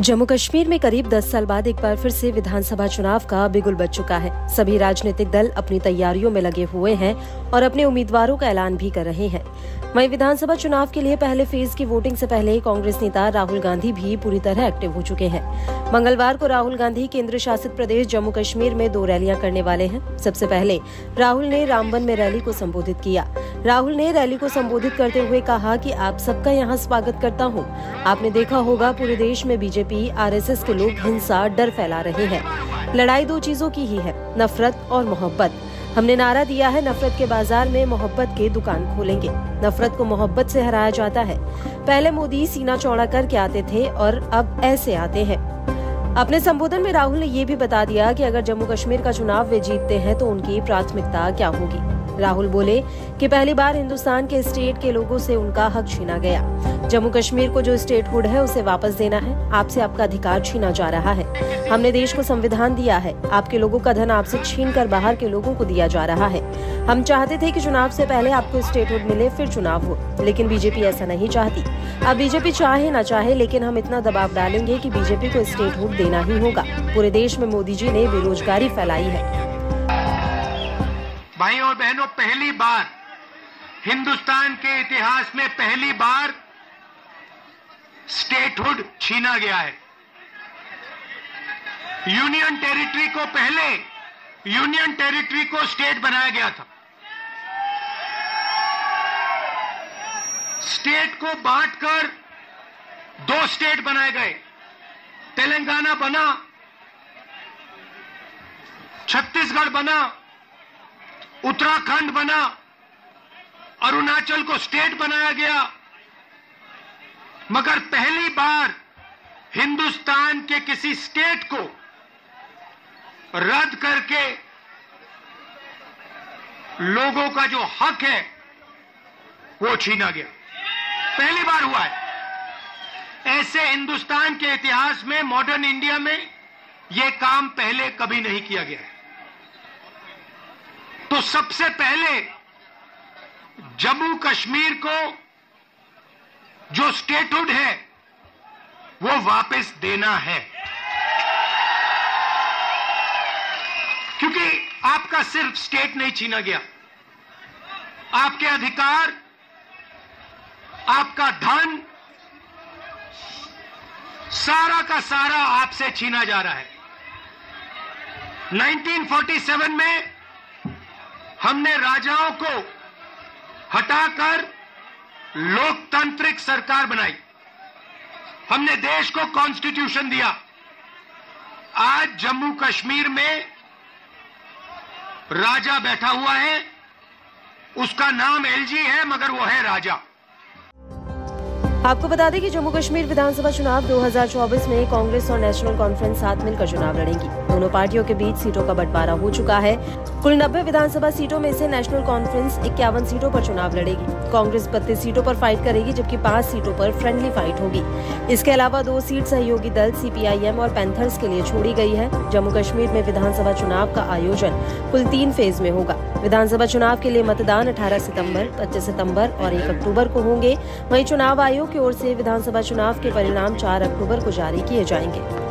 जम्मू कश्मीर में करीब 10 साल बाद एक बार फिर से विधानसभा चुनाव का बिगुल बज चुका है। सभी राजनीतिक दल अपनी तैयारियों में लगे हुए हैं और अपने उम्मीदवारों का ऐलान भी कर रहे हैं। वहीं विधानसभा चुनाव के लिए पहले फेज की वोटिंग से पहले कांग्रेस नेता राहुल गांधी भी पूरी तरह एक्टिव हो चुके हैं। मंगलवार को राहुल गांधी केंद्र शासित प्रदेश जम्मू कश्मीर में 2 रैलियां करने वाले हैं। सबसे पहले राहुल ने रामबन में रैली को संबोधित किया। राहुल ने रैली को संबोधित करते हुए कहा कि आप सबका यहाँ स्वागत करता हूँ। आपने देखा होगा पूरे देश में बीजेपी, आरएसएस के लोग हिंसा, डर फैला रहे हैं। लड़ाई 2 चीजों की ही है, नफरत और मोहब्बत। हमने नारा दिया है, नफरत के बाजार में मोहब्बत की दुकान खोलेंगे। नफरत को मोहब्बत से हराया जाता है। पहले मोदी सीना चौड़ा करके आते थे और अब ऐसे आते हैं। अपने संबोधन में राहुल ने ये भी बता दिया कि अगर जम्मू कश्मीर का चुनाव वे जीतते हैं तो उनकी प्राथमिकता क्या होगी। राहुल बोले कि पहली बार हिंदुस्तान के स्टेट के लोगों से उनका हक छीना गया। जम्मू कश्मीर को जो स्टेटहुड है उसे वापस देना है। आपसे आपका अधिकार छीना जा रहा है। हमने देश को संविधान दिया है। आपके लोगों का धन आपसे छीनकर बाहर के लोगों को दिया जा रहा है। हम चाहते थे कि चुनाव से पहले आपको स्टेटहुड मिले फिर चुनाव हो, लेकिन बीजेपी ऐसा नहीं चाहती। अब बीजेपी चाहे न चाहे, लेकिन हम इतना दबाव डालेंगे कि बीजेपी को स्टेटहुड देना ही होगा। पूरे देश में मोदी जी ने बेरोजगारी फैलाई है। भाइयों और बहनों, पहली बार हिंदुस्तान के इतिहास में पहली बार स्टेटहुड छीना गया है। यूनियन टेरिटरी को पहले यूनियन टेरिटरी को स्टेट बनाया गया था। स्टेट को बांटकर 2 स्टेट बनाए गए। तेलंगाना बना, छत्तीसगढ़ बना, उत्तराखंड बना, अरुणाचल को स्टेट बनाया गया। मगर पहली बार हिंदुस्तान के किसी स्टेट को रद्द करके लोगों का जो हक है वो छीना गया। पहली बार हुआ है। ऐसे हिंदुस्तान के इतिहास में, मॉडर्न इंडिया में यह काम पहले कभी नहीं किया गया है। तो सबसे पहले जम्मू कश्मीर को जो स्टेटहुड है वो वापस देना है, क्योंकि आपका सिर्फ स्टेट नहीं छीना गया, आपके अधिकार, आपका धन, सारा का सारा आपसे छीना जा रहा है। 1947 में हमने राजाओं को हटाकर लोकतांत्रिक सरकार बनाई। हमने देश को कॉन्स्टिट्यूशन दिया। आज जम्मू कश्मीर में राजा बैठा हुआ है, उसका नाम एलजी है, मगर वो है राजा। आपको बता दें कि जम्मू कश्मीर विधानसभा चुनाव 2024 में कांग्रेस और नेशनल कॉन्फ्रेंस साथ मिलकर चुनाव लड़ेंगी। दोनों पार्टियों के बीच सीटों का बंटवारा हो चुका है। कुल 90 विधानसभा सीटों में से नेशनल कॉन्फ्रेंस 51 सीटों पर चुनाव लड़ेगी। कांग्रेस 32 सीटों पर फाइट करेगी, जबकि 5 सीटों पर फ्रेंडली फाइट होगी। इसके अलावा 2 सीट सहयोगी दल सीपीआईएम और पैंथर्स के लिए छोड़ी गई है। जम्मू कश्मीर में विधानसभा चुनाव का आयोजन कुल 3 फेज में होगा। विधानसभा चुनाव के लिए मतदान 18 सितंबर, 25 सितंबर और 1 अक्टूबर को होंगे। वहीं चुनाव आयोग की ओर से विधानसभा चुनाव के परिणाम 4 अक्टूबर को जारी किए जाएंगे।